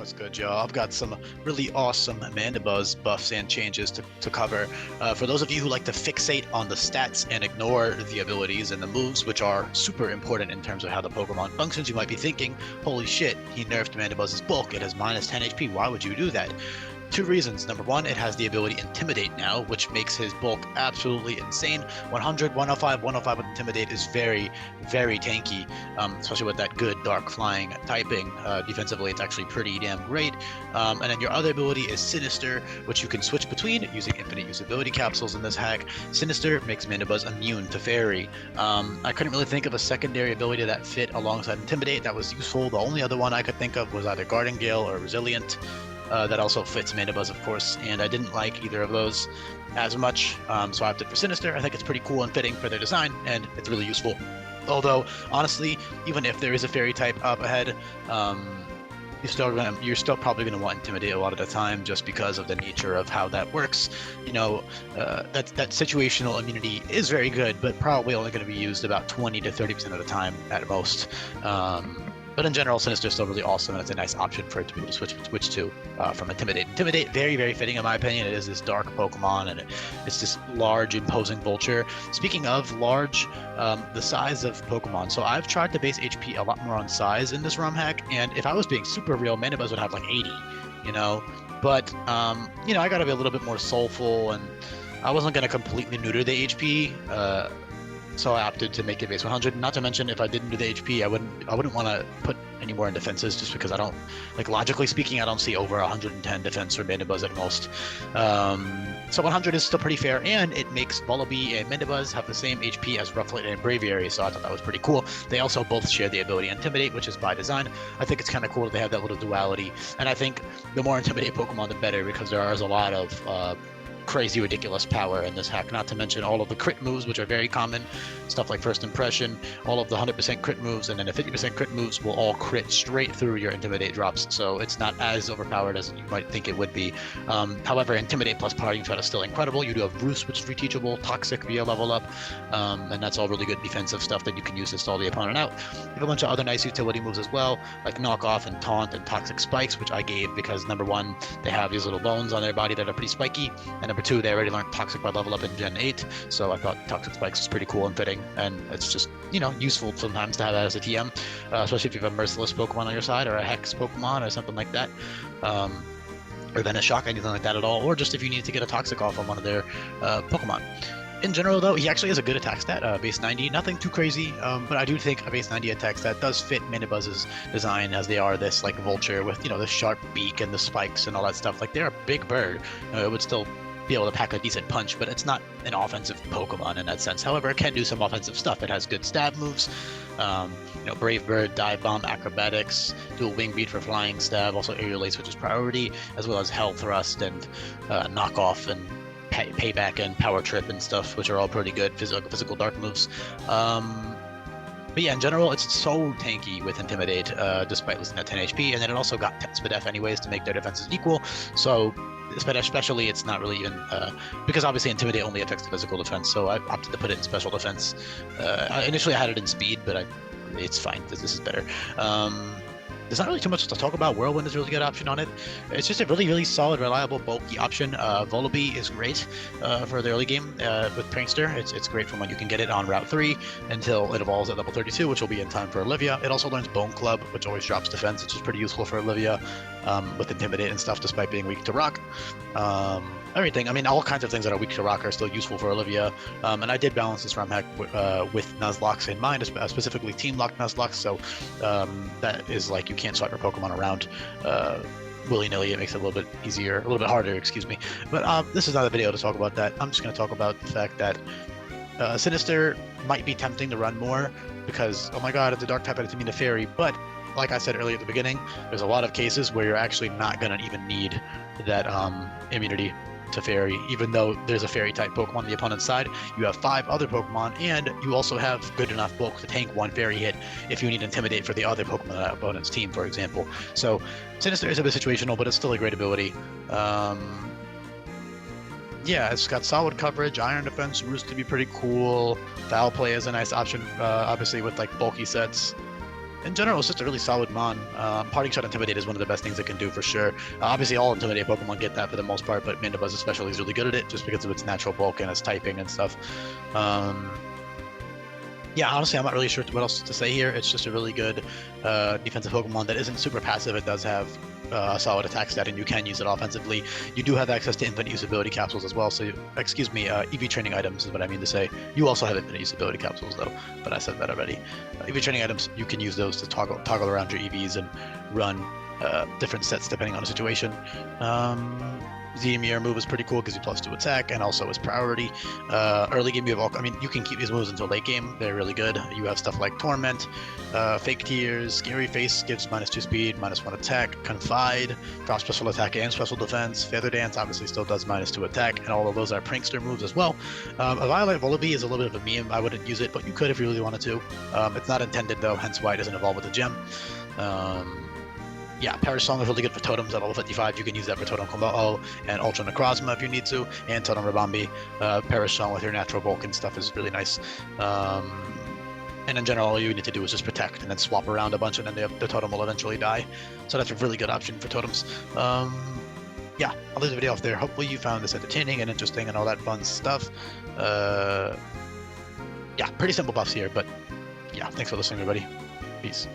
What's good, y'all? I've got some really awesome Mandibuzz buffs and changes to cover. For those of you who like to fixate on the stats and ignore the abilities and the moves, which are super important in terms of how the Pokemon functions, you might be thinking, holy shit, he nerfed Mandibuzz's bulk. It has minus 10 HP. Why would you do that? Two reasons. Number one, it has the ability Intimidate now, which makes his bulk absolutely insane. 100, 105, 105 with Intimidate is very, very tanky, especially with that good Dark Flying typing. Defensively, it's actually pretty damn great. And then your other ability is Sinister, which you can switch between using infinite usability capsules in this hack. Sinister makes Mandibuzz immune to Fairy. I couldn't really think of a secondary ability that fit alongside Intimidate that was useful. The only other one I could think of was either Guardian Gale or Resilient. That also fits Mandibuzz, of course, and I didn't like either of those as much, so I opted for Sinister. I think it's pretty cool and fitting for their design, and it's really useful. Although, honestly, even if there is a Fairy type up ahead, you're still probably gonna want Intimidate a lot of the time, just because of the nature of how that works. You know, that situational immunity is very good, but probably only going to be used about 20 to 30% of the time at most. But in general, Sinister is still really awesome, and it's a nice option for it to be able to switch to from Intimidate. Intimidate, very, very fitting in my opinion. It is this dark Pokemon, and it's this large, imposing vulture. Speaking of large, the size of Pokemon. So I've tried to base HP a lot more on size in this ROM hack, and if I was being super real, Mandibuzz would have like 80, you know? But, you know, I gotta be a little bit more soulful, and I wasn't gonna completely neuter the HP, so I opted to make it base 100. Not to mention, if I didn't do the HP, I wouldn't want to put any more in defenses, just because I don't, like, logically speaking, I don't see over 110 defense for Mandibuzz at most. So 100 is still pretty fair, and it makes Vullaby and Mandibuzz have the same HP as Rufflet and Braviary, so I thought that was pretty cool. They also both share the ability Intimidate, which is by design. I think it's kind of cool that they have that little duality, and I think the more Intimidate Pokemon, the better, because there is a lot of crazy, ridiculous power in this hack, not to mention all of the crit moves, which are very common, stuff like First Impression, all of the 100% crit moves, and then the 50% crit moves will all crit straight through your Intimidate drops, so it's not as overpowered as you might think it would be. However, Intimidate plus Parting Shot is still incredible. You do have Roost, which is reteachable, Toxic via level up, and that's all really good defensive stuff that you can use to stall the opponent out. You have a bunch of other nice utility moves as well, like Knock Off and Taunt and Toxic Spikes, which I gave because, number one, they have these little bones on their body that are pretty spiky, and number two, they already learned Toxic by level up in Gen 8, so I thought Toxic Spikes was pretty cool and fitting, and it's just, you know, useful sometimes to have that as a TM, especially if you have a Merciless Pokemon on your side, or a Hex Pokemon, or something like that, or Venoshock, anything like that at all, or just if you need to get a Toxic off on one of their Pokemon. In general, though, he actually has a good attack stat, base 90, nothing too crazy, but I do think a base 90 attack stat does fit Mandibuzz's design, as they are this, like, vulture with, you know, the sharp beak and the spikes and all that stuff. Like, they're a big bird. It would still be able to pack a decent punch, but it's not an offensive Pokemon in that sense. However, it can do some offensive stuff. It has good stab moves, you know, Brave Bird, Dive Bomb, Acrobatics, Dual Wing Beat for Flying Stab, also Aerial Ace, which is priority, as well as Hell Thrust and Knock Off and Payback and Power Trip and stuff, which are all pretty good physical dark moves. But yeah, in general, it's so tanky with Intimidate, despite losing that 10 HP, and then it also got Spidef anyways to make their defenses equal, so especially it's not really even, because obviously Intimidate only affects the physical defense, so I opted to put it in special defense. Initially I had it in speed, but it's fine, this is better. There's not really too much to talk about. Whirlwind is a really good option on it. It's just a really, really solid, reliable, bulky option. Vullaby is great for the early game with Prankster. It's great from when you can get it on Route 3 until it evolves at level 32, which will be in time for Olivia. It also learns Bone Club, which always drops defense, which is pretty useful for Olivia with Intimidate and stuff, despite being weak to Rock. Everything. I mean, all kinds of things that are weak to Rock are still useful for Olivia. And I did balance this ROM hack with Nuzlocke in mind, specifically Team-Locked Nuzlocke, so that is like you can't swipe your Pokemon around willy-nilly. It makes it a little bit easier, a little bit harder, excuse me. But this is not a video to talk about that. I'm just going to talk about the fact that Sinister might be tempting to run more because, oh my god, it's a Dark type and it's immune to Fairy, but like I said earlier at the beginning, there's a lot of cases where you're actually not going to even need that immunity to Fairy, even though there's a Fairy type Pokemon on the opponent's side. You have 5 other Pokemon, and you also have good enough bulk to tank 1 Fairy hit if you need Intimidate for the other Pokemon on that opponent's team, for example. So Sinister is a bit situational, but it's still a great ability. Yeah, it's got solid coverage, Iron Defense, Roost to be pretty cool. Foul Play is a nice option, obviously with like bulky sets. in general, it's just a really solid mon. Parting Shot Intimidate is one of the best things it can do for sure. Obviously, all Intimidate Pokemon get that for the most part, but Mandibuzz especially is really good at it just because of its natural bulk and its typing and stuff. Yeah, honestly, I'm not really sure what else to say here. It's just a really good defensive Pokemon that isn't super passive. It does have a solid attack stat, and you can use it offensively. You do have access to infinite usability capsules as well. So, excuse me, EV training items is what I mean to say. You also have infinite usability capsules, though, but I said that already. EV training items, you can use those to toggle around your EVs and run different sets depending on the situation. Mirror move is pretty cool because you +2 attack and also is priority. Early game you have all, I mean, you can keep these moves until late game. They're really good. You have stuff like Torment, Fake Tears, Scary Face gives -2 speed, -1 attack, Confide, drop special attack and special defense. Feather Dance obviously still does -2 attack, and all of those are Prankster moves as well. A Violet Volibee is a little bit of a meme. I wouldn't use it, but you could if you really wanted to. It's not intended though, hence why it doesn't evolve with the gem. Yeah, Perish Song is really good for totems at level 55. You can use that for Totem Combo and Ultra Necrozma if you need to, and Totem Rabambi. Perish Song with your natural bulk and stuff is really nice. And in general, all you need to do is just protect and then swap around a bunch, and then the totem will eventually die. So that's a really good option for totems. Yeah, I'll leave the video off there. Hopefully you found this entertaining and interesting and all that fun stuff. Yeah, pretty simple buffs here, but yeah, thanks for listening, everybody. Peace.